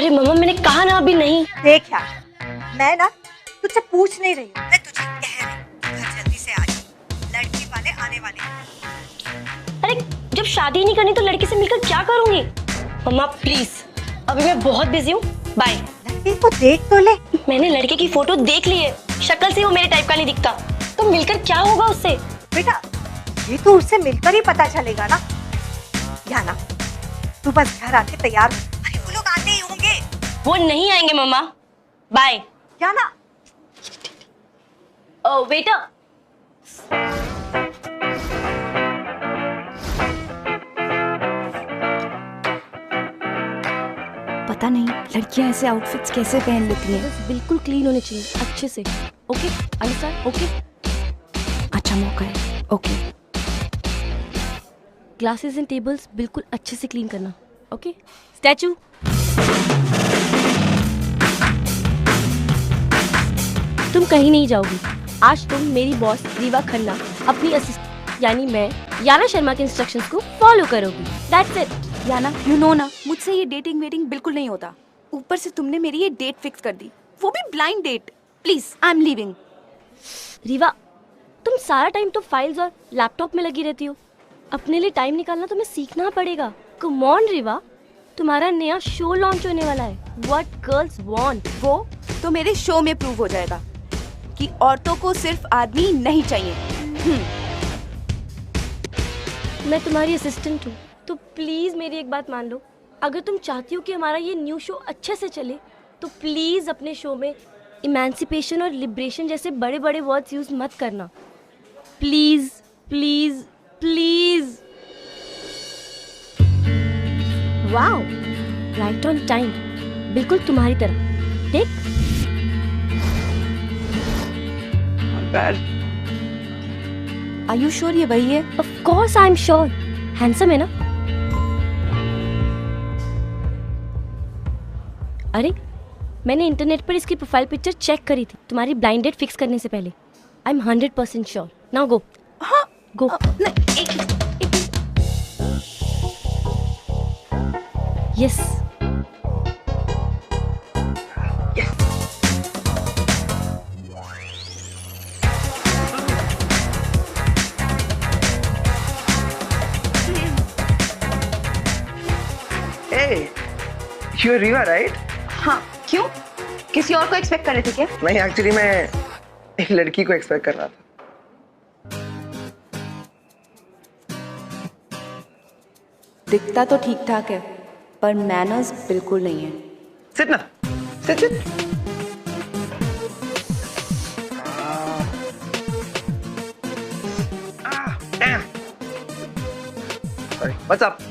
अरे मम्मा मैंने कहा ना अभी नहीं। देख यार, मैं ना तुझसे पूछ नहीं रही हूँ, मैं तुझे कह रही हूँ घर जल्दी से आ जा, लड़की वाले आने वाले हैं। अरे जब शादी ही नहीं करनी तो लड़की से मिलकर क्या करूंगी? मम्मा प्लीज, अभी मैं बहुत बिजी हूँ, बाय। लड़की को देख तो ले। मैंने लड़के की फोटो देख ली है, शक्ल से वो मेरे टाइप का नहीं दिखता, तो मिलकर क्या होगा उससे? बेटा ये तो उससे मिलकर ही पता चलेगा ना। या ना तू बस घर आके तैयार हो। अरे वो लोग आते ही होंगे। वो नहीं आएंगे मम्मा, बाय। क्या ना? वेटर। पता नहीं लड़कियां ऐसे आउटफिट्स कैसे पहन लेती हैं। बस बिल्कुल क्लीन होने चाहिए, अच्छे से। Okay understand? ओके। अच्छा मौका है। ओके। ग्लासेस एंड टेबल्स बिल्कुल अच्छे से क्लीन करना। Okay statue. तुम कहीं नहीं जाओगी। आज तुम मेरी बॉस रीवा खन्ना अपनी असिस्टेंट यानी मैं याना शर्मा के इंस्ट्रक्शंस को फॉलो करोगी। That's it. Yana you know ना, मुझसे ये डेटिंग वेटिंग बिल्कुल नहीं होता। ऊपर से तुमने मेरी ये डेट फिक्स कर दी, वो भी blind date. Please I am leaving. Riva तुम सारा टाइम तो फाइल्स और लैपटॉप में लगी रहती हो, अपने लिए टाइम निकालना तुम्हें सीखना पड़ेगा। कम ऑन रीवा, तुम्हारा नया शो लॉन्च होने वाला है, व्हाट गर्ल्स वांट। वो तो मेरे शो में प्रूव हो जाएगा कि औरतों को सिर्फ आदमी नहीं चाहिए। मैं तुम्हारी असिस्टेंट हूँ, तो प्लीज मेरी एक बात मान लो। अगर तुम चाहती हो कि हमारा ये न्यू शो अच्छे से चले, तो प्लीज अपने शो में इमेंसिपेशन और लिबरेशन जैसे बड़े बड़े वर्ड्स यूज मत करना। Please please please. Wow, right on time, बिल्कुल तुम्हारी तरह। देख आर यू श्योर ये वही है? Of course I am sure. Handsome है ना? अरे मैंने इंटरनेट पर इसकी प्रोफाइल पिक्चर चेक करी थी तुम्हारी ब्लाइंड डेट फिक्स करने से पहले। I am 100% sure. Now go. हाँ गो। नहीं, एक yes. Hey, you're Riva, right? हाँ क्यों? किसी और को एक्सपेक्ट कर रहे थे क्या? नहीं, एक्चुअली मैं एक लड़की को एक्सपेक्ट कर रहा था। दिखता तो ठीक ठाक है, पर मैनर्स बिल्कुल नहीं है। सिट ना, sit. Sorry, what's up?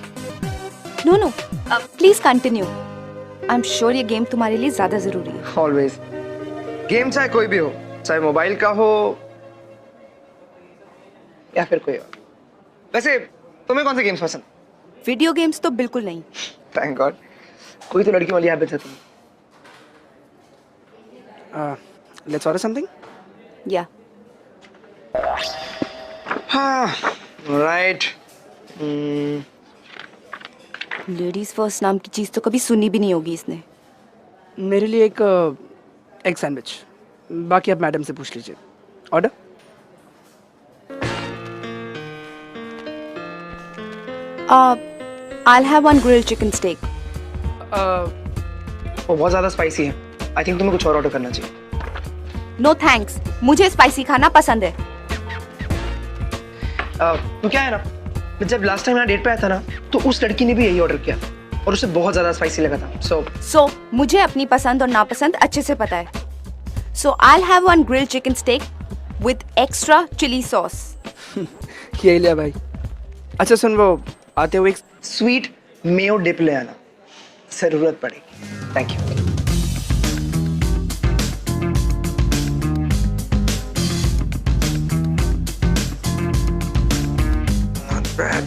No no please continue. I am sure ये गेम तुम्हारे लिए ज्यादा जरूरी है। Always. गेम चाहे कोई भी हो, चाहे मोबाइल का हो या फिर कोई और। वैसे तुम्हें कौन से गेम्स पसंद? वीडियो गेम्स तो बिल्कुल नहीं। थैंक गॉड, कोई तो लड़की वाली हैबिट है तुम्हें। Let's order something? या हाँ, राइट। लेडीज फर्स्ट नाम की चीज तो कभी सुनी भी नहीं होगी इसने। मेरे लिए एक एग सैंडविच, बाकी आप मैडम से पूछ लीजिए। Order? I'll have one grilled chicken steak. वो बहुत ज्यादा स्पाइसी है। आई थिंक तुम्हें कुछ और ऑर्डर करना चाहिए। No thanks, मुझे स्पाइसी खाना पसंद है। तो क्या है ना, मैं जब लास्ट टाइम यहाँ डेट पे आया था ना, तो उस लड़की ने भी यही ऑर्डर किया और उसे बहुत ज्यादा स्पाइसी लगा था। So मुझे अपनी पसंद और नापसंद अच्छे से पता है। So I'll have one grilled chicken steak with extra chili sauce. ये लिया भाई। अच्छा सुन, वो आते हुए एक स्वीट मेयो डिप ले आना, जरूरत पड़ेगी। Thank you. Not bad.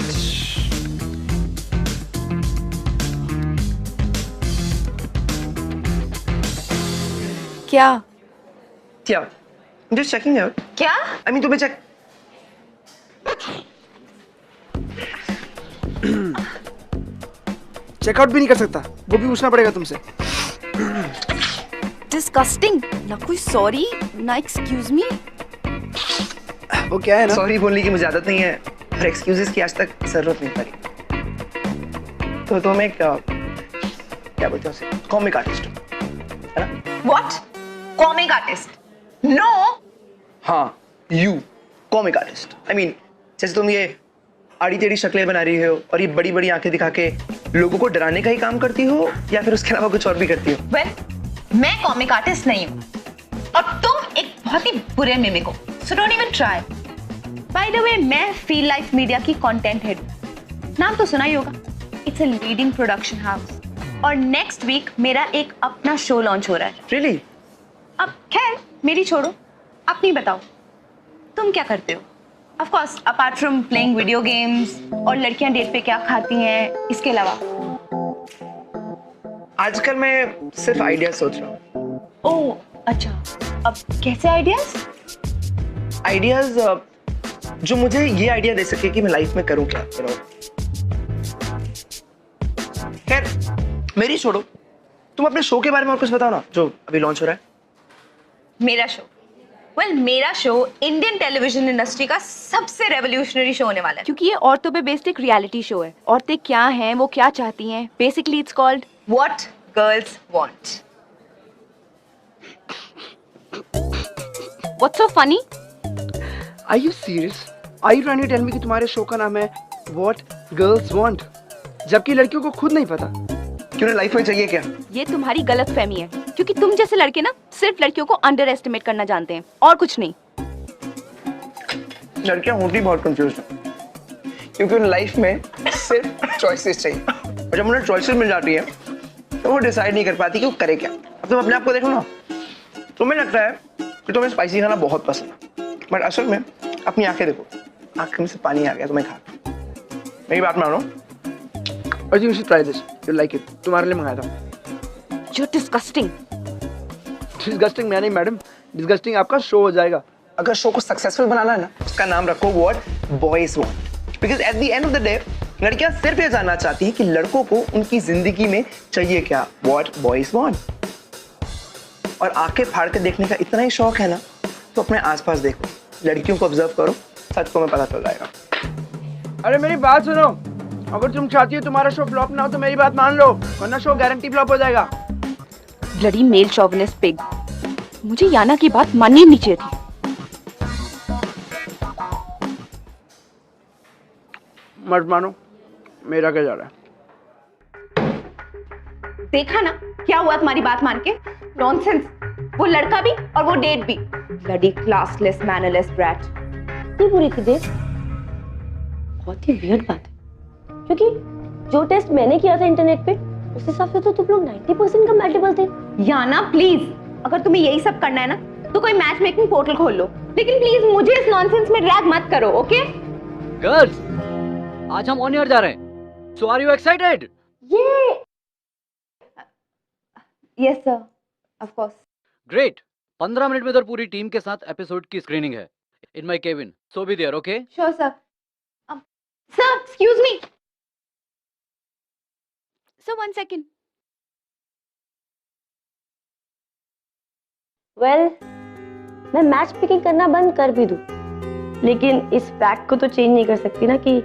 क्या? क्या? I'm just checking out. क्या? I mean, तुम्हें check. चेकआउट भी नहीं कर सकता, वो भी पूछना पड़ेगा तुमसे। डिस्गस्टिंग। ना कोई सॉरी ना एक्सक्यूज मी। वो क्या है ना, सॉरी बोलने की मुझे आदत नहीं है और एक्सक्यूजेस की आज तक जरूरत नहीं पड़ी। तो तुम एक क्या बोलते हैं उसे, कॉमिक आर्टिस्ट हो, है ना? व्हाट? Comic artist? नो। हाँ, you comic artist. I mean जैसे तुम ये आड़ी टेढ़ी शक्लें बना रही हो और ये बड़ी बड़ी आंखें दिखा के लोगों को डराने का ही काम करती हो, या फिर उसके अलावा कुछ और भी करती हो? वेल, मैं कॉमिक आर्टिस्ट नहीं हूँ और तुम एक बहुत ही बुरे मिमिक हो, so don't even try. By the way, मैं फील लाइफ मीडिया की कंटेंट हेड हूँ। नाम तो सुना ही होगा। It's a leading production house और नेक्स्ट वीक मेरा एक अपना शो लॉन्च हो रहा है। रियली? अब खैर मेरी छोड़ो, अपनी बताओ, तुम क्या करते हो? Of course apart from playing video games और लड़कियां डेट पे क्या खाती हैं, इसके अलावा। आजकल मैं सिर्फ आइडिया सोच रहा हूँ। ओह अच्छा, अब कैसे आइडियाज? आइडियाज जो मुझे ये आइडिया दे सके कि मैं लाइफ में करूँ क्या, you know? खैर मेरी छोड़ो, तुम अपने शो के बारे में और कुछ बताओ ना जो अभी लॉन्च हो रहा है। मेरा शो? वेल, मेरा शो इंडियन टेलीविजन इंडस्ट्री का सबसे रेवोल्यूशनरी शो होने वाला है। क्योंकि ये औरतों पे बेस्ड एक रियलिटी शो है। औरतें क्या हैं, वो क्या चाहती हैं, basically it's called what girls want. What's so funny? Are you serious? Are you trying to tell me कि तुम्हारे शो का नाम है व्हाट गर्ल्स वांट, जबकि लड़कियों को खुद नहीं पता कि उन्हें लाइफ में चाहिए क्या? ये तुम्हारी गलत फहमी है, क्योंकि तुम जैसे लड़के ना सिर्फ लड़कियों को अंडर एस्टिमेट करना जानते हैं और कुछ नहीं। लड़कियां होती बहुत कंफ्यूज हैं क्योंकि उन्हें लाइफ में सिर्फ चॉइसेस चाहिए और जब उन्हें चॉइसेस मिल जाती है तो वो डिसाइड नहीं कर पाती कि वो करे क्या। अब तुम अपने आप को देखो ना, तुम्हें लगता है कि तुम्हें स्पाइसी खाना बहुत पसंद है, बट असल में अपनी आंखें देखो, आंखें में से पानी आ गया तुम्हें खा के। मेरी बात मानो। I think you should try this, you like it. तुम्हारे लिए मंगाया था। जो डिस्गस्टिंग। डिस्गस्टिंग मैं नहीं मैडम, डिस्गस्टिंग आपका शो हो जाएगा। अगर शो को सक्सेसफुल बनाना है ना, उसका नाम रखो what boys want, because at the end of the day लड़कियां सिर्फ ये जानना चाहती हैं कि लड़कों को उनकी जिंदगी में चाहिए क्या, व्हाट बॉयज वांट। और आंखें फाड़ के देखने का इतना ही शौक है ना, तो अपने आसपास देखो, लड़कियों को ऑब्जर्व करो, सच को में पता चल जाएगा। अरे मेरी बात सुनो, अगर तुम चाहती हो तुम्हारा शो फ्लॉप ना हो तो मेरी बात मान लो, वरना शो गारंटी फ्लॉप हो जाएगा। Bloody male chauvinist pig. मुझे याना की बात माननी नहीं चाहिए थी। मत मानो, मेरा क्या जा रहा है? देखा ना क्या हुआ तुम्हारी बात मान के? नॉनसेंस। वो लड़का भी और वो डेट भी। Bloody classless mannerless brat. इतनी बुरी थी देख। बहुत ही वियर्ड बात है, क्योंकि जो टेस्ट मैंने किया था इंटरनेट पे उस हिसाब से तो तुम लोग 90% कंपैटिबल थे। याना प्लीज, अगर तुम्हें यही सब करना है ना तो कोई मैच मेकिंग पोर्टल खोल लो, लेकिन प्लीज मुझे इस नॉनसेंस में ड्रैग मत करो, ओके? गर्ल्स, आज हम ऑन एयर जा रहे हैं, सो आर यू एक्साइटेड? ये yes sir, of course. Great. 15 minute में उधर पूरी टीम के साथ एपिसोड की स्क्रीनिंग है in my cabin, so be there, okay? Sure sir. Sir excuse me. So 1 second. Well, मैं मैच पिकिंग करना बंद कर भी दूं, लेकिन इस फैक्ट को तो चेंज नहीं कर सकती ना कि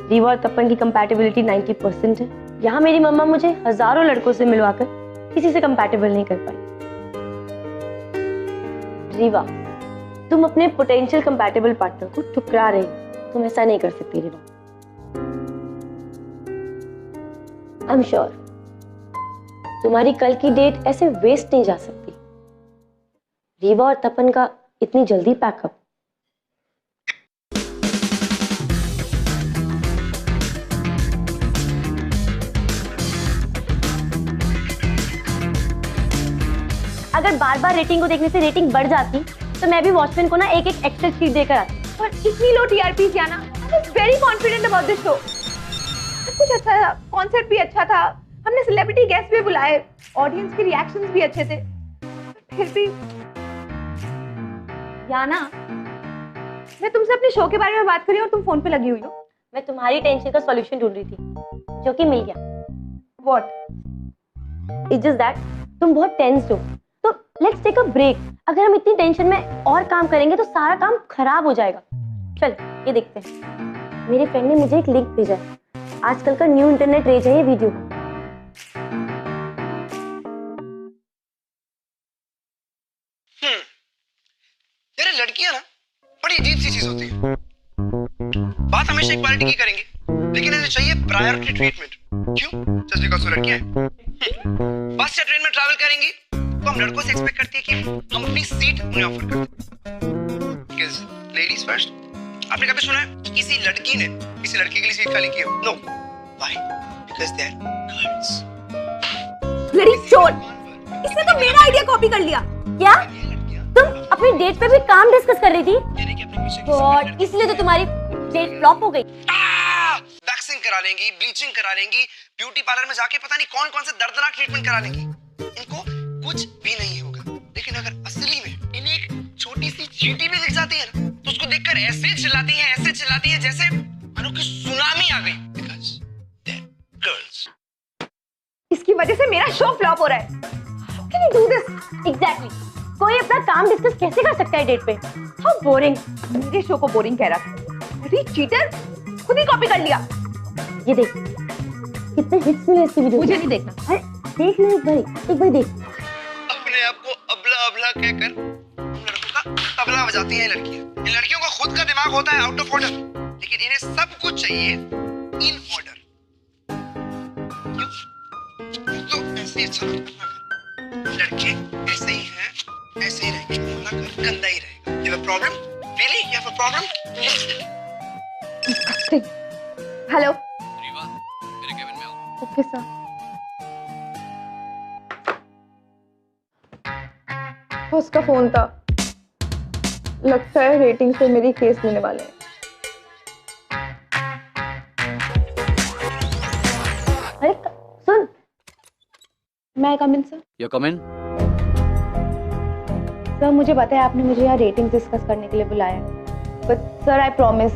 रीवा और तपन की कंपैटिबिलिटी 90% है। यहाँ मेरी मम्मा मुझे हजारों लड़कों से मिलवाकर किसी से कंपैटिबल नहीं कर पाई। रीवा, तुम अपने पोटेंशियल कंपैटिबल पार्टनर को ठुकरा रही हो। तुम ऐसा नहीं कर सकती रीवा। आई एम श्योर तुम्हारी कल की डेट ऐसे वेस्ट नहीं जा सकती। रीवा और तपन का इतनी जल्दी पैकअप। अगर बार बार रेटिंग को देखने से रेटिंग बढ़ जाती तो मैं भी वॉचमैन को ना एक एक एक्स्ट्रा शीट देकर आती। और इतनी लो टीआरपी क्या ना, I was very confident about this show. सब कुछ अच्छा था, कॉन्सेप्ट भी अच्छा था, हमने सेलिब्रिटी गेस्ट भी बुलाए, ऑडियंस के रिएक्शंस भी अच्छे थे, फिर भी याना, मैं तुमसे अपने शो के बारे में बात कर रही हूँ और तुम फोन पे लगी हुई हो। मैं तुम्हारी टेंशन का सॉल्यूशन ढूंढ रही थी, जो कि मिल गया। व्हाट? इट्स जस्ट दैट तुम बहुत टेंस्ड हो, तो लेट्स टेक अ ब्रेक। अगर हम इतनी टेंशन में और काम करेंगे तो सारा काम खराब हो जाएगा। चल ये देखते हैं। मेरे फ्रेंड ने मुझे एक लिंक भेजा है, आजकल का न्यू इंटरनेट रेज है ये वीडियो। यार लड़कियां ना बड़ी अजीब सी चीज होती है। बात हमेशा इक्वालिटी की करेंगे, लेकिन इन्हें चाहिए प्रायोरिटी ट्रीटमेंट। क्यों? जस्ट बिकॉज़ वो लड़कियां हैं। बस या ट्रेन में ट्रैवल करेंगी तो हम लड़कों से एक्सपेक्ट करती है कि हम अपनी सीट उन्हें ऑफर करते हैं। Because ladies first. आपने कभी सुना है किसी लड़की ने किसी लड़के के लिए सीट खाली की हो? No. Why? Because they are girls. Bloody चोर, इसने तो मेरा आइडिया कॉपी कर लिया। क्या तुम अपनी डेट पे भी काम डिस्कस कर रही थी? गॉड, इसलिए तो तुम्हारी डेट फ्लॉप हो गई। वैक्सिंग करा लेंगी, ब्लीचिंग करा लेंगी, ब्यूटी पार्लर में जाके पता नहीं कौन कौन से दर्दनाक ट्रीटमेंट करा लेंगी। इनको कुछ भी नहीं होगा, लेकिन अगर असली में इन्हें एक छोटी सी चींटी भी दिख जाती है ना, तो उसको देखकर ऐसे चिल्लाती हैं जैसे मानो कि सुनामी आ गई। Because they're girls. इसकी वजह से मेरा शो फ्लॉप हो रहा है। How can you do this? Exactly, कोई अपना काम डिस्कस कैसे कर सकता है डेट पे? How boring. मेरे शो को बोरिंग कह रहा था। अरे चीटर, खुद ही कॉपी कर लिया। ये देख कितने हिट्स मिले इसकी वीडियो। मुझे नहीं देखना। अरे देख ले एक बार देख। अपने आप को अबला अबला कहकर लड़कों का तबला बजाती हैं लड़कियां। इन लड़कियों का खुद का दिमाग होता है आउट ऑफ ऑर्डर, लेकिन इन्हें सब कुछ चाहिए इन ऑर्डर। क्यों? तो ऐसे ही अच्छा लगता है। लड़के ऐसे ही हैं, ऐसे ही रहेंगे, हमारा घर गंदा ही रहेगा। You have a problem? Really? You have a problem? Hello. Rewa, मेरे केबिन में आओ। Okay sir. उसका फोन था, लगता है रेटिंग से मेरी केस लेने वाले हैं। अरे सुन, मैं come in sir? You come in? Sir मुझे पता है आपने मुझे यहाँ रेटिंग डिस्कस करने के लिए बुलाया है, बट सर आई प्रॉमिस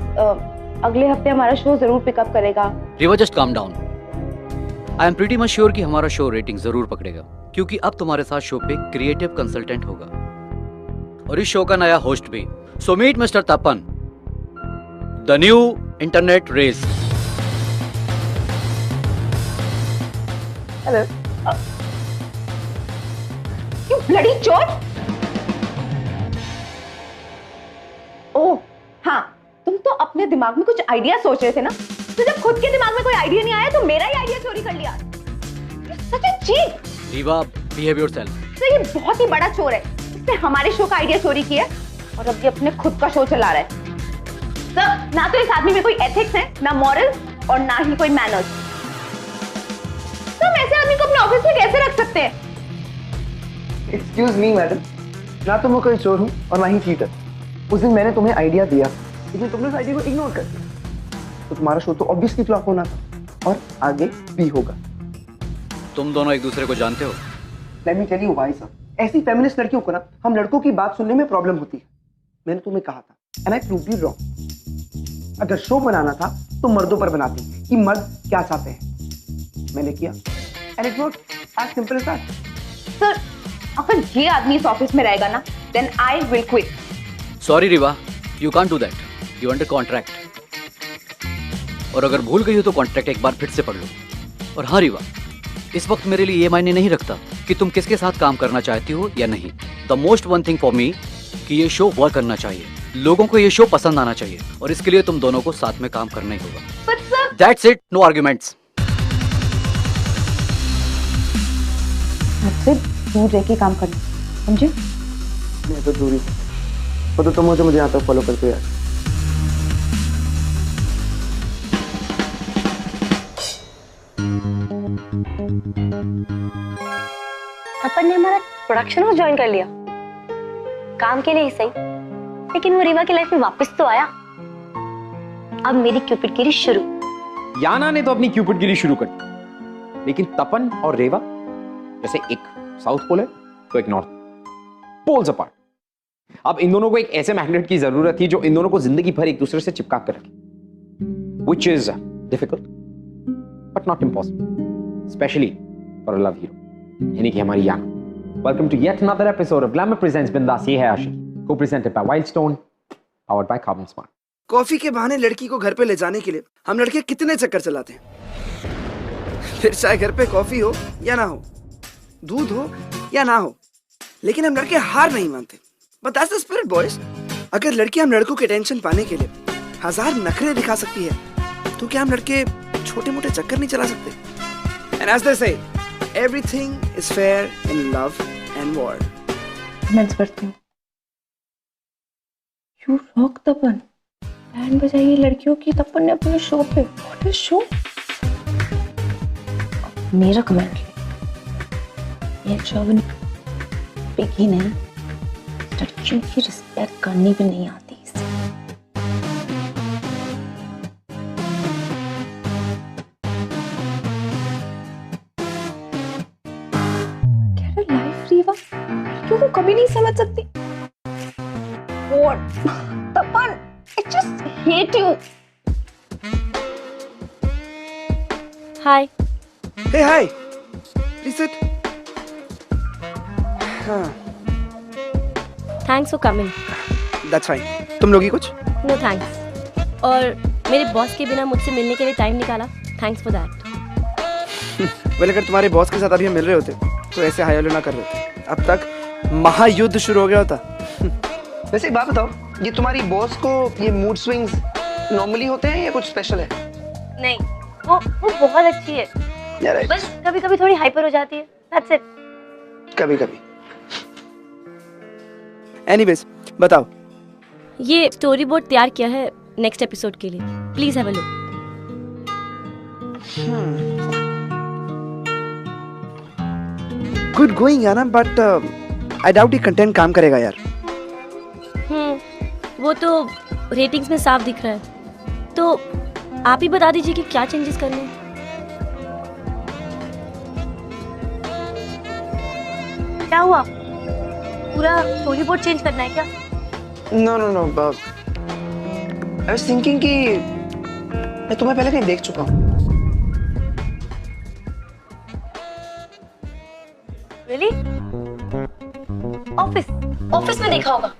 अगले हफ्ते हमारा शो जरूर पिकअप करेगा। Rewa, just calm down. I am pretty much sure कि हमारा शो रेटिंग जरूर पकड़ेगा, क्योंकि अब तुम्हारे साथ शो पे क्रिएटिव कंसल्टेंट होगा और इस शो का नया होस्ट भी। So meet mister Tapan, the new internet race. Hello. You bloody चोर। ओह हाँ, तुम तो अपने दिमाग में कुछ आइडिया सोच रहे थे ना, तो जब खुद के दिमाग में कोई आइडिया नहीं आया तो मेरा ही आइडिया चोरी कर लिया। Such a cheat. Reeva, behave yourself. तो ये बहुत ही बड़ा चोर है, इसने हमारे शो का आइडिया चोरी किया और अब ये अपने खुद का शो चला रहा है। सर, ना तो इस आदमी में कोई एथिक्स है, ना मॉरल्स और ना ही कोई मैनर्स। तुम ऐसे आदमी को अपने ऑफिस में कैसे रख सकते हैं? एक्सक्यूज मी मैडम, ना तो मैं कोई चोर हूँ और ना ही चीटर। उस दिन मैंने तुम्हें आइडिया दिया, लेकिन तुमने उस आइडिया को इग्नोर कर दिया, तो तुम्हारा शो तो ऑब्वियसली फ्लॉप होना था और आगे भी होगा। तुम दोनों एक दूसरे को जानते हो? Let me tell you why sir, ऐसी फेमिनिस्ट लड़कियों को ना हम लड़कों की बात सुनने में प्रॉब्लम होती है। मैंने तुम्हें कहा था and I proved you wrong. अगर शो बनाना था तो मर्दों पर बनाती कि मर्द क्या चाहते हैं। मैंने किया and it was as simple as that. Sir, अगर ये आदमी इस ऑफिस में रहेगा ना, then I will quit. Sorry Riva, you can't do that, you under contract. और अगर भूल गई हो तो कॉन्ट्रैक्ट एक बार फिर से पढ़ लो। और हाँ रीवा, इस वक्त मेरे लिए ये मायने नहीं रखता कि तुम किसके साथ काम करना चाहती हो या नहीं। The most one thing for me कि ये शो वर्क करना चाहिए, लोगों को ये शो पसंद आना चाहिए, और इसके लिए तुम दोनों को साथ में काम करना ही होगा। But sir, that's it, no arguments. आपसे दूर रह के काम करना, समझे? मैं तो दूरी वो तो तुम मुझे यहाँ तक फॉलो करते यार। अपन ने हमारा प्रोडक्शन हाउस ज्वाइन कर लिया, काम के लिए ही सही, लेकिन वो रीवा की लाइफ में वापस तो आया। अब मेरी क्यूपिड गिरी शुरू। याना ने तो अपनी क्यूपिड गिरी शुरू कर दी, लेकिन तपन और रेवा जैसे एक साउथ पोल है तो एक नॉर्थ पोल्स अपार्ट। अब इन दोनों को एक ऐसे मैग्नेट की जरूरत थी जो इन दोनों को जिंदगी भर एक दूसरे से चिपका कर रखे, which is difficult but not impossible, especially for a love hero, यानी कि हमारी याना। Welcome to yet another episode of Glamour Presents Bindas Ye Hai Ashi, co-presented by Wildstone, powered by Carbon Smart. Coffee के बहाने लड़की को घर पे ले जाने के लिए हम लड़के कितने चक्कर चलाते हैं। फिर चाहे घर पे कॉफी हो या ना हो, दूध हो या ना हो, लेकिन हम लड़के हार नहीं मानते। But that's the spirit, boys. अगर लड़की हम लड़कों के टेंशन पाने के लिए 1000 नखरे दिखा सकती है, तो क्या हम लड़के छोटे मोटे चक्कर नहीं चला सकते? And as they say, everything is fair in love and war. Comments पढ़ती हूँ। यू रॉक तपन, बैंड बजाइए लड़कियों की तपन ने अपने शो पे। What is show? मेरा कमेंट ले, ये शो बिगिन है, लड़कियों की रिस्पेक्ट करनी भी नहीं आती इसे। क्या लाइफ रीवा लड़कियों को कभी नहीं समझ सकती। What? Tapan, I just hate you. Hi. Hey, hi. Please sit. हाँ, Thanks for coming. that's fine. तुम लोगी कुछ? No thanks. और मेरे बॉस के बिना मुझसे मिलने के लिए टाइम निकाला। Thanks for that. वेल, अगर तुम्हारे बॉस के साथ अभी हम मिल रहे होते तो ऐसे हाय हेलो ना कर रहे थे। अब तक महायुद्ध शुरू हो गया होता। वैसे एक बात बताओ, ये तुम्हारी बॉस को ये मूड स्विंग्स नॉर्मली होते हैं या कुछ स्पेशल है? नहीं, वो बहुत अच्छी है। या राइट, बस कभी कभी थोड़ी हाइपर हो जाती है। That's it. कभी कभी। एनीवेज, बताओ। ये स्टोरी बोर्ड तैयार किया है नेक्स्ट एपिसोड के लिए। Please have a look. Good going Yana, but I doubt ये कंटेंट काम करेगा यार। वो तो रेटिंग्स में साफ दिख रहा है। तो आप ही बता दीजिए कि क्या चेंजेस करने हैं। क्या हुआ? पूरा स्टोरी बोर्ड चेंज करना है क्या? No no no, I was thinking कि मैं तुम्हें पहले कहीं देख चुका हूँ। रियली? ऑफिस में देखा होगा।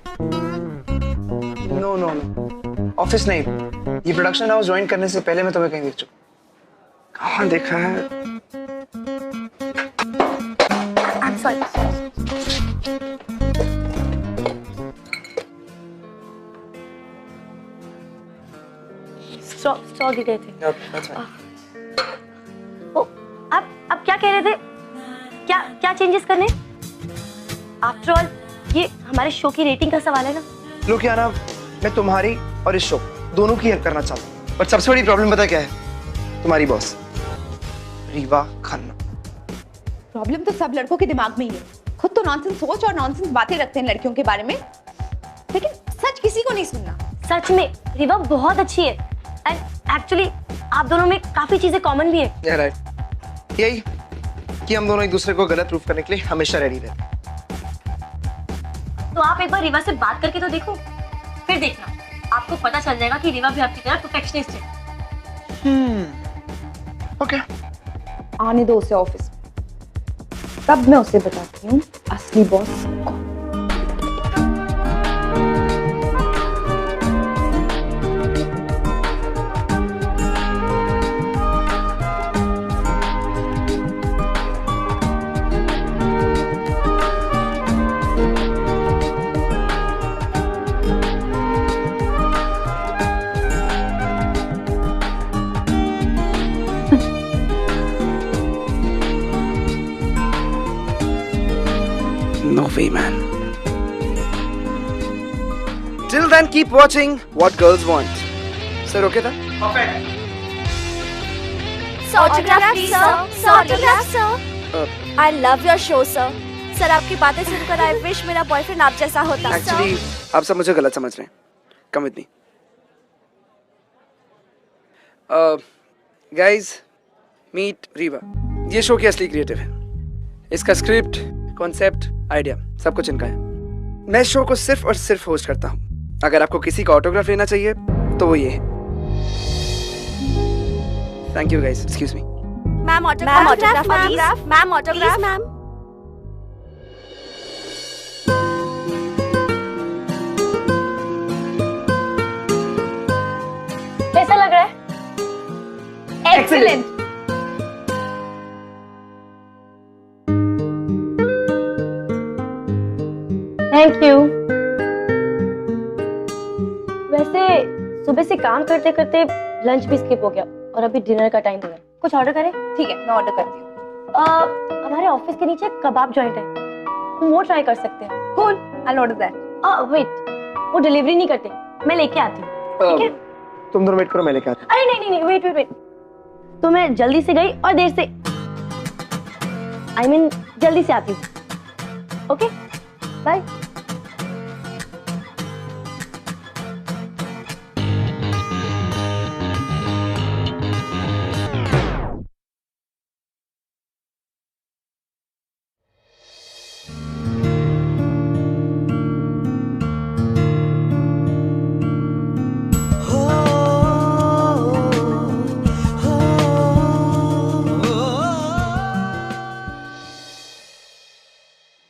नो नो नो, ऑफिस नहीं, ये प्रोडक्शन हाउस ज्वाइन करने से पहले मैं तुम्हें कहीं देख चुका। कहाँ देखा है? I'm sorry. स्टॉक गए थे। ओ, आप क्या कह रहे थे? क्या चेंजेस करने? आफ्टर ऑल ये हमारे शो की रेटिंग का सवाल है ना। लोग क्या ना, मैं तुम्हारी और इस शो दोनों की हेल्प करना चाहता हूँ, बट सबसे बड़ी प्रॉब्लम पता क्या है? तुम्हारी बॉस रीवा खन्ना। प्रॉब्लम तो सब लड़कों के दिमाग में ही है। खुद तो नॉनसेंस सोच और नॉनसेंस बातें रखते हैं लड़कियों के बारे में, लेकिन सच किसी को नहीं सुनना। सच में रीवा बहुत अच्छी है एंड एक्चुअली आप दोनों में काफी चीजें कॉमन भी है। राइट, यही कि हम दोनों एक दूसरे को गलत प्रूफ करने के लिए हमेशा रेडी रहते। तो आप एक बार रीवा से बात करके तो देखो, फिर देखना आपको पता चल जाएगा कि रीवा भी आपकी तरह परफेक्शनिस्ट है। ओके, आने दो उसे ऑफिस, तब मैं उसे बताती हूँ असली बॉस कौन। No way, man. Till then, keep watching What Girls Want. Sir, okay था? Autograph, sir. Autograph, sir. I love your show, sir. Sir आपकी बातें सुनकर I wish मेरा बॉयफ्रेंड आप जैसा होता। Actually, आप सब मुझे गलत समझ रहे हैं। Come with me. Guys, meet Riva. ये शो की असली क्रिएटिव है। इसका स्क्रिप्ट, कॉन्सेप्ट, आइडिया सब कुछ इनका है। मैं शो को सिर्फ और सिर्फ होस्ट करता हूँ। अगर आपको किसी का ऑटोग्राफ लेना चाहिए तो वो ये है। Thank you guys, excuse me. Ma'am autograph, ma'am autograph, ma'am. कैसा लग रहा है? एक्सीलेंट। Thank you. वैसे सुबह से काम करते करते लंच भी स्किप हो गया और अभी डिनर का टाइम हो गया। कुछ ऑर्डर करें? ठीक है, मैं ऑर्डर करती हूँ। हमारे ऑफिस के नीचे कबाब जॉइंट है, हम वो ट्राई कर सकते हैं। Cool, I order that. Wait, वो डिलीवरी नहीं करते, मैं लेके आती हूँ। ठीक है? तुम दोनों वेट करो, मैं लेके आता अरे नहीं नहीं, वेट वेट वेट। तो मैं जल्दी से गई और देर से जल्दी से आती हूँ। Okay, bye.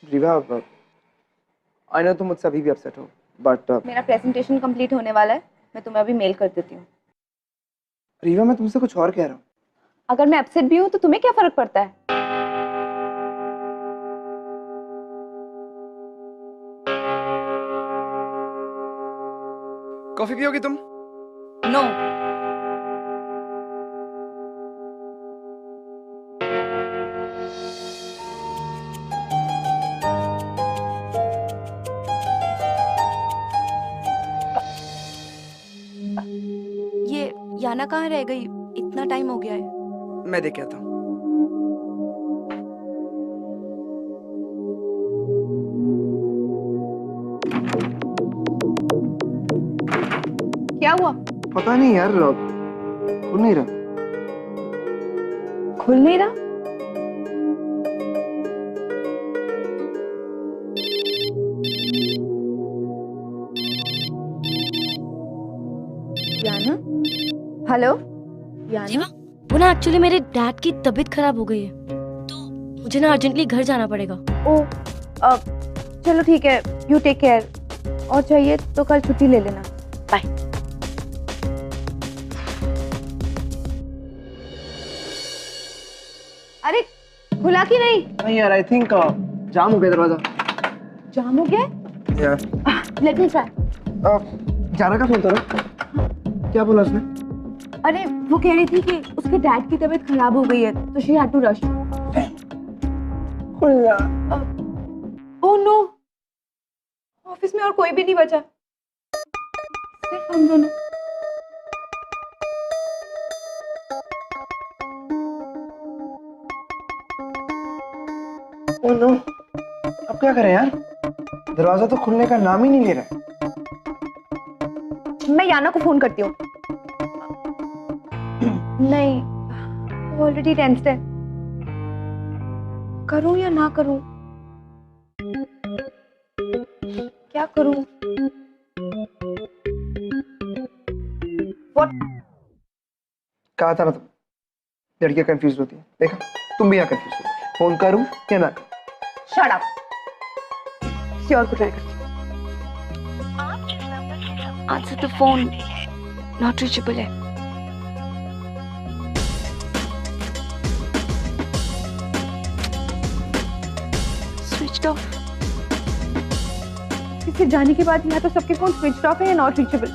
Riva, I know तुम मुझसे अभी भी अपसेट हो, बट मेरा प्रेजेंटेशन कंप्लीट होने वाला है, मैं तुम्हें अभी मेल कर देती हूँ। रीवा, मैं तुमसे कुछ और कह रहा हूँ। अगर मैं अपसेट भी हूँ तो तुम्हें क्या फर्क पड़ता है? कॉफी पियोगी तुम? नो। ये याना कहाँ रह गई? इतना टाइम हो गया है। मैं देख के आता हूँ। क्या हुआ? पता नहीं यार, खुल नहीं रहा। खुल नहीं रहा? याना? हेलो याना? वो ना एक्चुअली मेरे डैड की तबीयत खराब हो गई है, तो मुझे ना अर्जेंटली घर जाना पड़ेगा। ओ, चलो ठीक है, यू टेक केयर। और चाहिए तो कल छुट्टी ले लेना। बाय। अरे खुला कि नहीं? नहीं यार, आई थिंक जाम हो गया दरवाजा। जाम हो गया? यार लेट मी ट्राई। जाना का फोन था ना? क्या बोला उसने? अरे वो कह रही थी कि उसके डैड की तबीयत खराब हो गई है, तो शी हैड टू रश। खुल जा। ओह नो, ऑफिस में और कोई भी नहीं बचा, सिर्फ हम दोनों। ओह नो, अब क्या करें यार? दरवाजा तो खुलने का नाम ही नहीं ले रहा है। मैं याना को फोन करती हूँ। नहीं, वो ऑलरेडी टेंस्ड है। करूं या ना करूं? क्या करूं? What? कहा था ना तुम, लड़कियां कंफ्यूज होती हैं। देखा, तुम भी यहाँ कंफ्यूज हो। फोन करूं या ना? Shut up. किसी और को ट्राई करती हूँ। Answer the phone, not reachable है। Switched off. इसके जाने के बाद यहाँ तो सबके फोन स्विच ऑफ है या not reachable.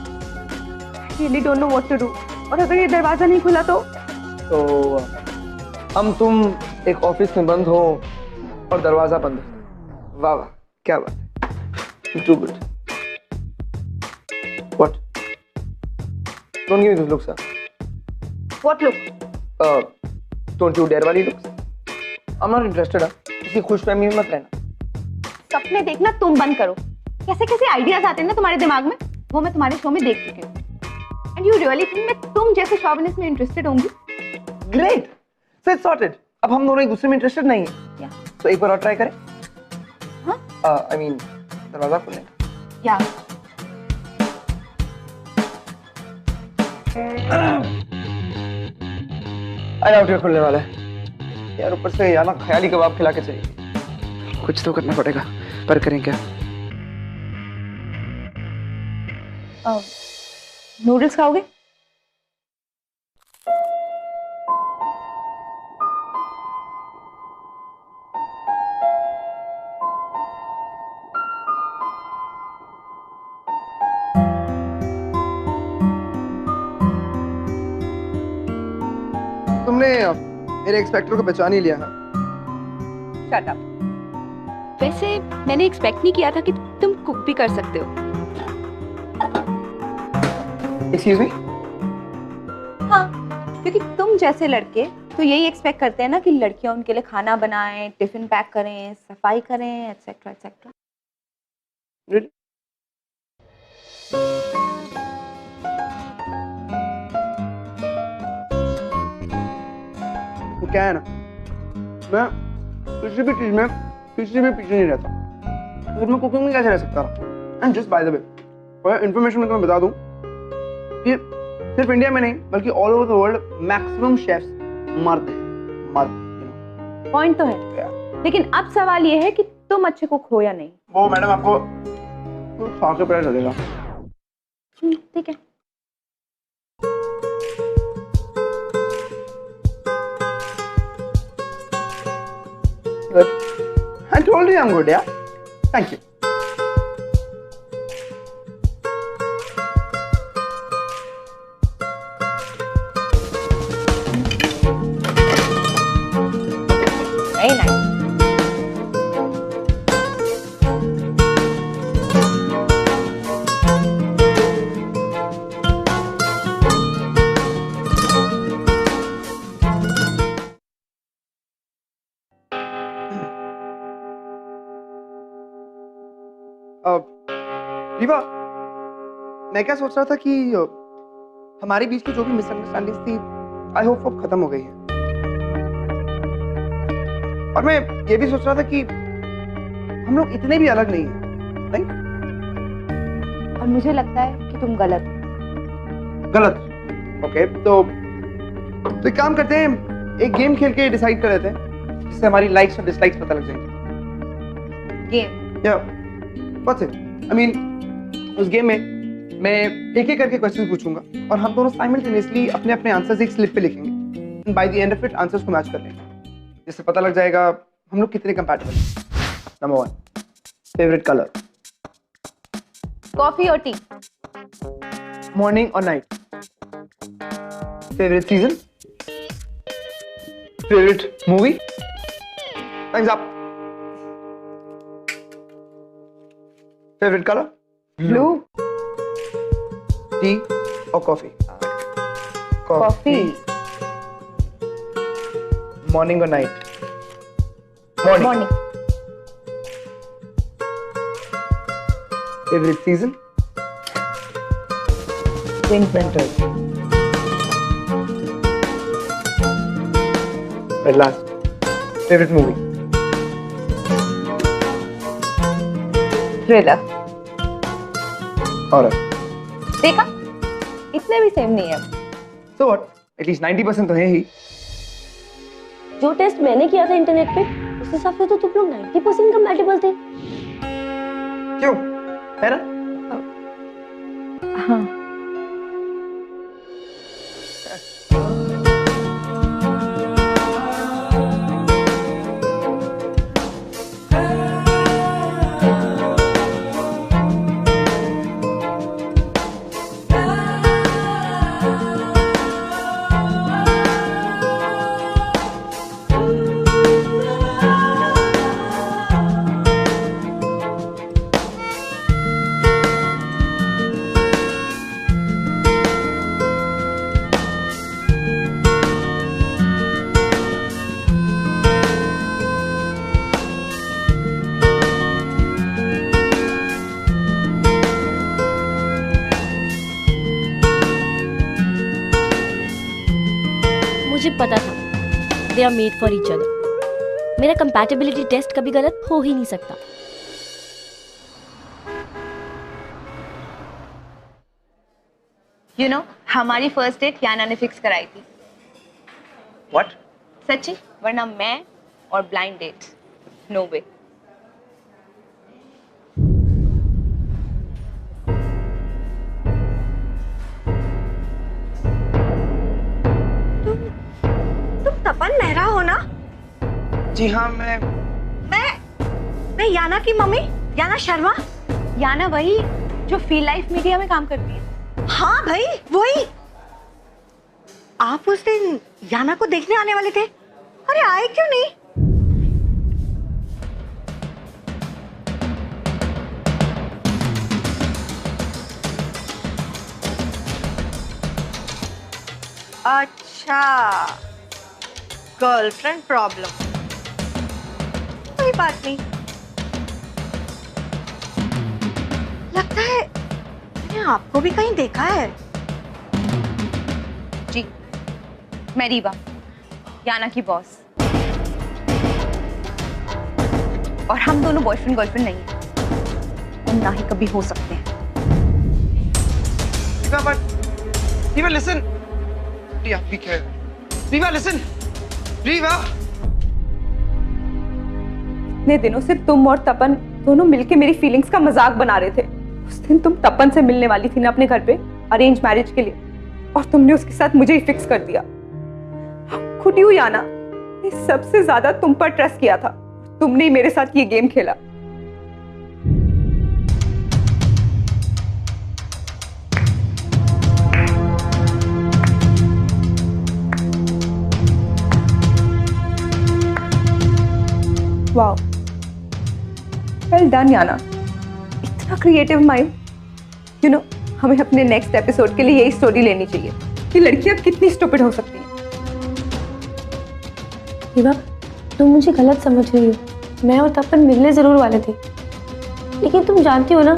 Really don't know what to do. और अगर ये दरवाजा नहीं खुला तो हम तुम एक ऑफिस में बंद हो और दरवाजा बंद हो। वाह वाह, क्या बात है। Too good. What? Don't give me this looks. What look? Don't you dare वाली looks. I am not interested. किसी खुशफहमी में मत रहना। सपने देखना तुम बंद करो। कैसे कैसे आइडियाज आते हैं ना तुम्हारे दिमाग में, वो मैं तुम्हारे शो में देख चुकी हूँ। एंड यू रियली थिंक मैं तुम जैसे शॉविनिस्ट में इंटरेस्टेड होंगी? Great, so it's sorted. अब हम दोनों एक दूसरे में इंटरेस्टेड नहीं है। Yeah. तो एक बार और ट्राई करें। हाँ? आई मीन दरवाजा खोलने का। या आई डाउट ये खुलने वाला है यार। ऊपर से याना ख्याली कबाब खिला के चाहिए। कुछ तो करना पड़ेगा, पर करें क्या? नूडल्स खाओगे? तुमने मेरे एक्सपेक्टर को पहचान ही लिया है। Shut up. वैसे मैंने एक्सपेक्ट नहीं किया था कि तुम कुक भी कर सकते हो। Excuse me. हाँ, क्योंकि तुम जैसे लड़के तो यही एक्सपेक्ट करते हैं ना कि लड़कियां उनके लिए खाना बनाएं, टिफिन पैक करें, सफाई करें, एटसेट्रा एटसेट्रा। तो क्या है ना, मैं किसी भी चीज में किसी भी पीछे नहीं रहता, तो फिर मैं कुकिंग में कैसे रह सकता? And just by the way, for information मैं तुम्हें बता दूं कि सिर्फ इंडिया में नहीं बल्कि all over the world maximum chefs मर्द हैं, मर्द। पॉइंट तो है, लेकिन अब सवाल ये है कि तुम अच्छे कुक हो या नहीं। वो मैडम आपको खा के पता चलेगा। ठीक है। Good. I told you I'm good, yeah. Thank you. Very nice. Rewa, मैं क्या सोच रहा था कि हमारे बीच की जो भी मिसअंडरस्टैंडिंग्स थी, आई होप अब खत्म हो गई है। और मैं ये भी सोच रहा था कि हम लोग इतने भी अलग नहीं हैं, नहीं? और मुझे लगता है कि तुम गलत हो। गलत? ओके, तो एक काम करते हैं, एक गेम खेल के डिसाइड कर लेते हैं जिससे हमारी लाइक्स और डिसलाइक्स पता लग जाएंगी। गेम? या व्हाट्स इट? आई मीन उस गेम में मैं एक एक करके क्वेश्चन पूछूंगा और हम दोनों साइमल्टेनियसली अपने अपने आंसर्स एक स्लिप पे लिखेंगे। By the end of it answers को मैच कर लेंगे, जिससे पता लग जाएगा हम लोग कितने कंपैटिबल हैं। Number 1, favourite colour? कॉफी और टी। मॉर्निंग और night? Favourite season? Favourite movie? Times up. Favourite colour? Blue. T और कॉफी? कॉफी। मॉर्निंग और night? Morning. Favourite season? Winter. At last, favourite movie? Thriller. और देखा, इतने भी same नहीं है। so what? एटलीस्ट 90% तो है ही। जो टेस्ट मैंने किया था इंटरनेट पे, उस हिसाब से तो तुम लोग 90% कंपैटिबल थे। क्यों? है ना? हाँ। मुझे पता था they are made for each other. मेरा कंपैटिबिलिटी टेस्ट कभी गलत हो ही नहीं सकता। You know, हमारी फर्स्ट डेट याना ने फिक्स कराई थी। What? सच्ची, वरना मैं और ब्लाइंड डेट, नो वे। तुम तपन मेहरा हो ना? जी हाँ, मैं याना की मम्मी, याना शर्मा। याना वही जो फील लाइफ मीडिया में काम करती है। हाँ भाई, वही। आप उस दिन याना को देखने आने वाले थे, अरे आए क्यों नहीं? अच्छा, गर्लफ्रेंड प्रॉब्लम, कोई बात नहीं। लगता है मैंने आपको भी कहीं देखा है। जी, मैं रीवा, याना की बॉस। और हम दोनों बॉयफ्रेंड गर्लफ्रेंड नहीं हैं और ना ही कभी हो सकते हैं। Rewa listen, Priya be careful. Rewa listen, Rewa. इतने दिनों से तुम और तपन दोनों मिलके मेरी फीलिंग्स का मजाक बना रहे थे। उस दिन तुम तपन से मिलने वाली थी ना अपने घर पे अरेंज मैरिज के लिए, और तुमने उसके साथ मुझे ही फिक्स कर दिया। खुद यू याना, मैं सबसे ज्यादा तुम पर ट्रस्ट किया था, तुमने ही मेरे साथ ये गेम खेला। वाओ, वेल डन याना, इतना क्रिएटिव माइंड। यू नो, हमें अपने नेक्स्ट एपिसोड के लिए यही स्टोरी लेनी चाहिए कि लड़कियां कितनी स्टूपिड हो सकती हैं। रीवा, तुम मुझे गलत समझ रही हो। मैं और तपन मिलने जरूर वाले थे, लेकिन तुम जानती हो ना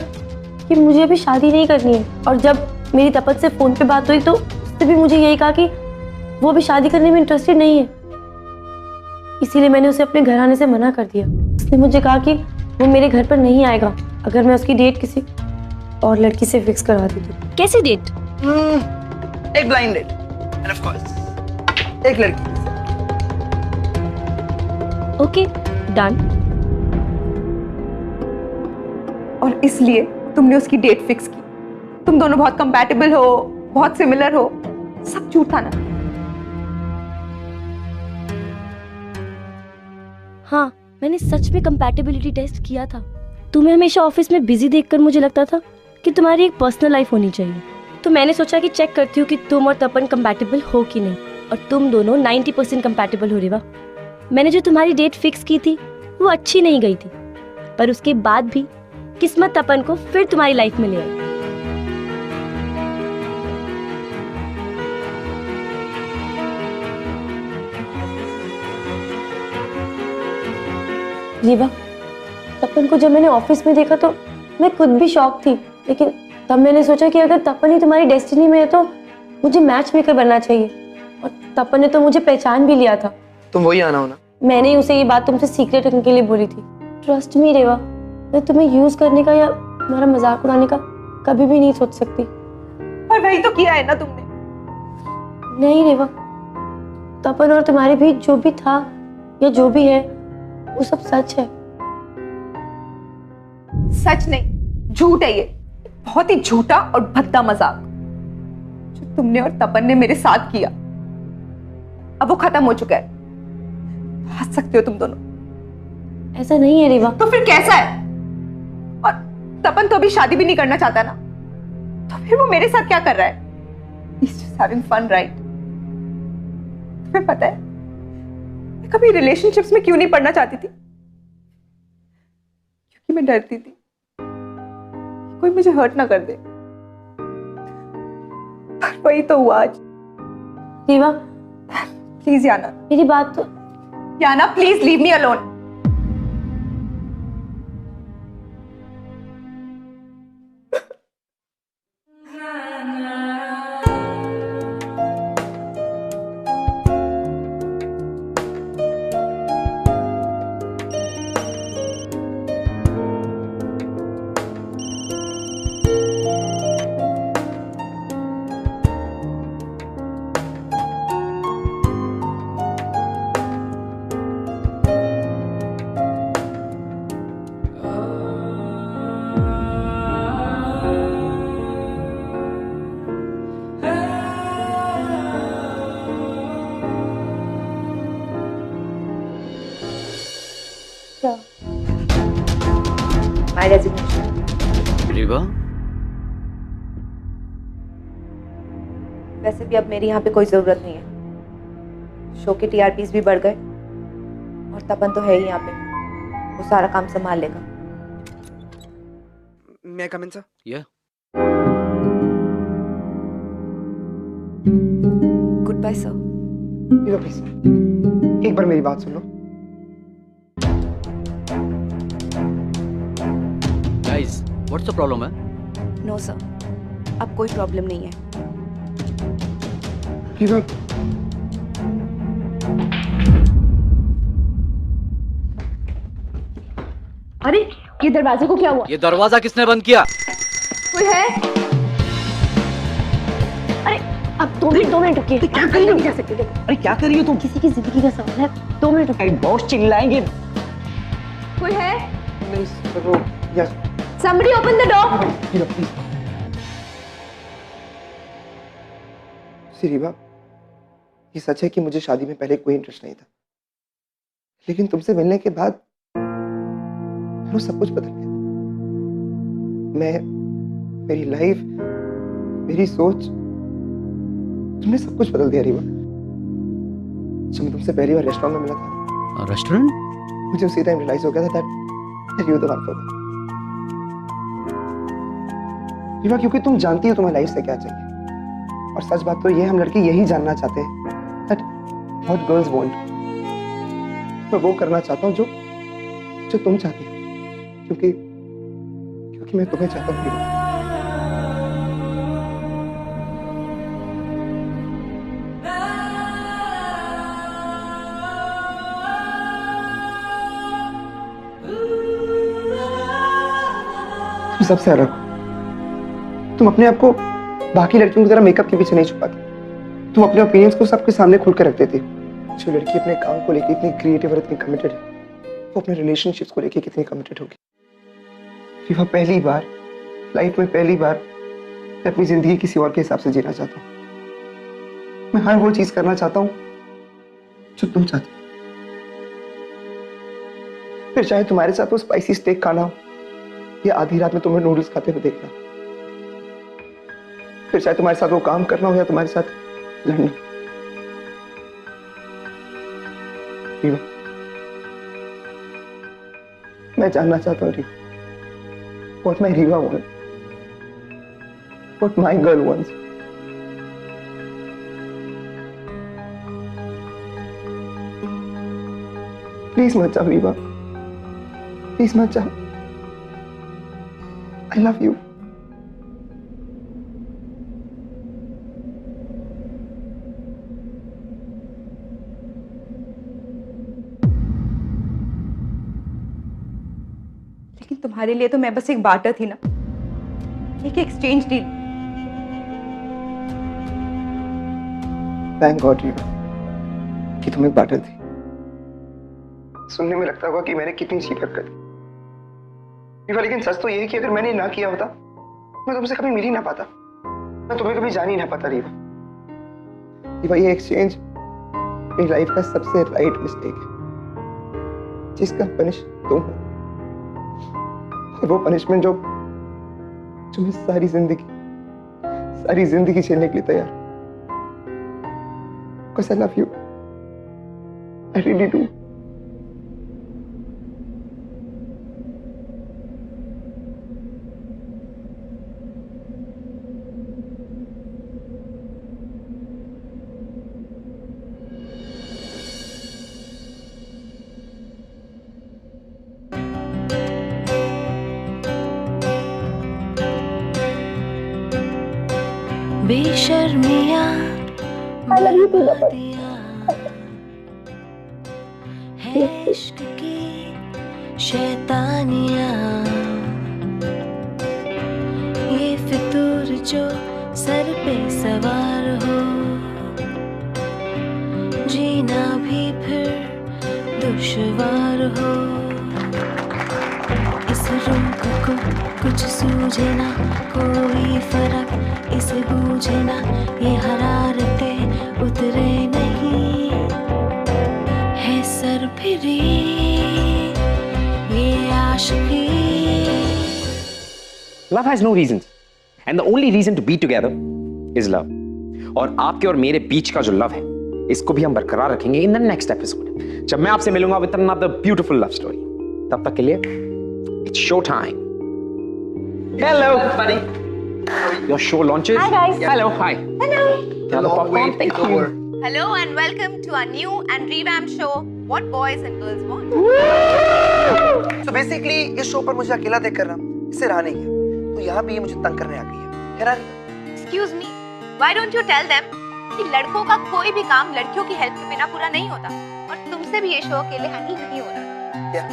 कि मुझे अभी शादी नहीं करनी है। और जब मेरी तपन से फोन पे बात हुई तो उसने भी मुझे यही कहा कि वो अभी शादी करने में इंटरेस्टेड नहीं है। इसीलिए मैंने उसे अपने घर आने से मना कर दिया। उसने मुझे कहा कि वो मेरे घर पर नहीं आएगा अगर मैं उसकी डेट किसी और लड़की से फिक्स करवा दी तो। कैसी डेट? एक blind date, and of course एक लड़की। Okay, done. और इसलिए तुमने उसकी डेट फिक्स की। तुम दोनों बहुत कंपैटिबल हो, बहुत सिमिलर हो, सब झूठ था ना? हाँ, मैंने सच में कंपैटिबिलिटी टेस्ट किया था। तुम्हें हमेशा ऑफिस में बिजी देखकर मुझे लगता था कि तुम्हारी एक पर्सनल लाइफ होनी चाहिए। तो मैंने सोचा कि चेक करती हूँ कि तुम और तपन कंपैटिबल हो कि नहीं, और तुम दोनों 90% कंपैटिबल हो। रीवा, मैंने जो तुम्हारी डेट फिक्स की थी वो अच्छी नहीं गई थी, पर उसके बाद भी किस्मत तपन को फिर तुम्हारी लाइफ में ले आई। रीवा, तपन को जब मैंने ऑफिस में देखा तो मैं खुद भी शॉक थी, लेकिन तब मैंने सोचा कि अगर तपन ही तुम्हारी डेस्टिनी में है तो मुझे मैच मेकर बनना चाहिए। और तपन ने तो मुझे पहचान भी लिया था। तुम वही आना हो ना? मैंने ही उसे ये बात तुमसे सीक्रेट रखने के लिए बोली थी। ट्रस्ट मी रेवा, मैं तुम्हें यूज करने का या तुम्हारा मजाक उड़ाने का कभी भी नहीं सोच सकती। पर वही तो किया है ना तुमने। नहीं रेवा, तपन और तुम्हारे बीच जो भी था या जो भी है वो सब सच है। सच नहीं, झूठ है ये, बहुत ही झूठा और भद्दा मजाक जो तुमने और तपन ने मेरे साथ किया। अब वो खत्म हो चुका है, हंस सकते हो तुम दोनों। ऐसा नहीं है रेवा। तो फिर कैसा है? और तपन तो अभी शादी भी नहीं करना चाहता ना, तो फिर वो मेरे साथ क्या कर रहा है? He's just having fun, right? तुम्हें पता है मैं कभी रिलेशनशिप्स में क्यों नहीं पढ़ना चाहती थी? क्योंकि मैं डरती थी कोई मुझे हर्ट ना कर दे। पर वही तो हुआ आज। रेवा, प्लीज याना, मेरी बात तो। Yana please leave me alone. My resignation. Reeva, वैसे भी अब मेरी यहाँ पे कोई ज़रूरत नहीं है। शो के TRPs भी बढ़ गए और तपन तो है ही यहाँ पे, वो सारा काम संभाल लेगा। मैं come in sir? Yeah. Goodbye sir. Please एक बार मेरी बात सुन लो। Guys, what's the problem है? नो सर, अब कोई प्रॉब्लम नहीं है। रीवा, अरे ये दरवाजे को क्या हुआ? ये दरवाजा किसने बंद किया? कोई है? अरे अब 2 मिनट रुकिए। क्या कर रही हो? जा सकते देखो, अरे क्या कर रही हो तुम? किसी की जिंदगी का सवाल है, 2 मिनट रुकिए। अरे बॉस चिल्लाएंगे। कोई है? नहीं सर, वो yes. Somebody open the door. Rewa please. Rewa, ये सच है कि मुझे शादी में पहले कोई इंटरेस्ट नहीं था, लेकिन तुमसे मिलने के बाद वो सब कुछ बदल गया। मेरी लाइफ, मेरी सोच, तुमने सब कुछ बदल दिया रीवा। जब मैं तुमसे पहली बार रेस्टोरेंट में मिला था, रेस्टोरेंट? मुझे उसी टाइम रियलाइज हो गया था that you the one for me। Rewa, क्योंकि तुम जानती हो तुम्हें लाइफ से क्या चाहिए, और सच बात तो ये हम लड़के यही जानना चाहते हैं that what girls want। मैं वो करना चाहता हूँ जो तुम चाहती हो, क्योंकि मैं तुम्हें चाहता हूँ रीवा। तुम सबसे अलग हो। तुम अपने आप को बाकी लड़कियों की तरह मेकअप के पीछे नहीं छुपाती। तुम अपने ओपिनियंस को सबके सामने खुलकर रख देती हो। जो लड़की अपने काम को लेकर इतनी क्रिएटिव और इतनी कमिटेड है, वो अपने रिलेशनशिप्स को लेकर कितनी कमिटेड होगी। रीवा, पहली बार लाइफ में मैं अपनी जिंदगी किसी और के हिसाब से जीना चाहता हूँ। मैं हर वो चीज करना चाहता हूँ जो तुम चाहती हो। फिर चाहे तुम्हारे साथ वो स्पाइसी स्टेक खाना हो, या आधी रात में तुम्हें नूडल्स खाते हुए देखना। फिर चाहे तुम्हारे साथ वो काम करना हो, या तुम्हारे साथ लड़ना। रीवा, मैं जानना चाहता हूँ Rewa, what my Riva wants, what my girl wants। Please मत जाओ रीवा, प्लीज मत जाओ। I love you। लेकिन तुम्हारे लिए तो मैं बस एक बार्टर थी ना, एक exchange deal. Thank God Rewa कि तुम एक बार्टर थी। सुनने में लगता होगा कि मैंने कितनी चीप हरकत की रीवा, लेकिन सच तो ये है कि अगर मैंने ना किया होता, मैं तुमसे कभी मिल ही ना पाता, मैं तुम्हें कभी जान ही ना पाता रीवा। रीवा, ये एक्सचेंज मेरी लाइफ का सबसे राइट मिस्टेक है, जिसका पनिश तुम हो। और वो पनिशमेंट जो मैं सारी जिंदगी झेलने के लिए तैयार हूं। Because I love you, I really do। बेशर्मिया दिया है इश्क की शैतानिया, ये फितूर जो सर पे सवार हो, जीना भी फिर दुश्वार हो। इस रूप को कुछ सूझे ना, कोई फर्क इसे बूझे ना, ये हरारतें उतरे नहीं है सर फिरी ये आशिकी। Love has no reasons, and the only reason to be together is love. और आपके और मेरे बीच का जो लव है इसको भी हम बरकरार रखेंगे इन द नेक्स्ट एपिसोड, जब मैं आपसे मिलूंगा with another beautiful love story. तब तक के लिए it's show time. Hello buddy, your show launches. Hi guys. Hello, hi. Hello popcorn. Thank you. Hello and welcome to our new and revamped show, What Boys and Girls Want. तो basically इस show पर मुझे अकेला देख कर ना इससे रहा नहीं गया, तो यहाँ भी ये मुझे तंग करने आ गई है। है ना? Excuse me, why don't you tell them कि लड़कों का कोई भी काम लड़कियों की हेल्प के बिना पूरा नहीं होता, और तुमसे भी ये शो अकेले हैंडल नहीं हो रहा। Yeah,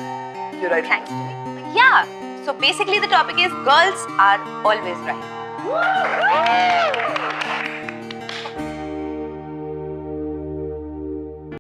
you're right. Thanks to me. Yeah. So basically the topic is girls are always right.